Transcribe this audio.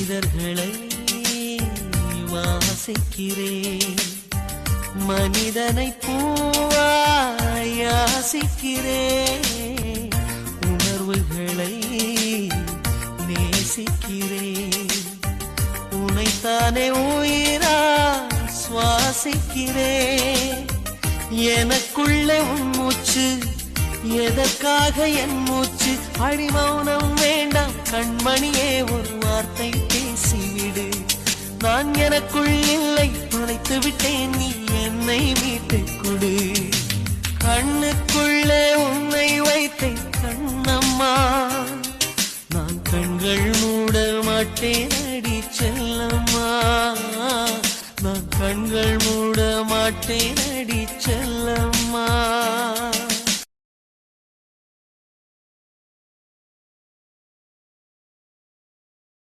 மனிதர்களை வாசிக்கிறேன், மனிதனை பூவாய் யாசிக்கிறேன், உணர்வுகளை நேசிக்கிறேன், உனைத்தானே உயிரா சுவாசிக்கிறேன். எனக்குள்ளே உன் மூச்சு, எதற்காக என் மூச்சு? அடிமௌனம் வேண்டாம் கண்மணியே, ஒரு வார்த்தை பேசிவிடு. நான் எனக்குள் இல்லை, தொலைத்து விட்டேன், நீ என்னை மீட்டுக் கொடு. கண்ணுக்குள்ளே உன்னை வைத்தேன் கண்ணம்மா, நான் கண்கள் மூட மாட்டேன் அடி செல்லம்மா, நான் கண்கள் மூட மாட்டேன் அடி செல்லம்மா.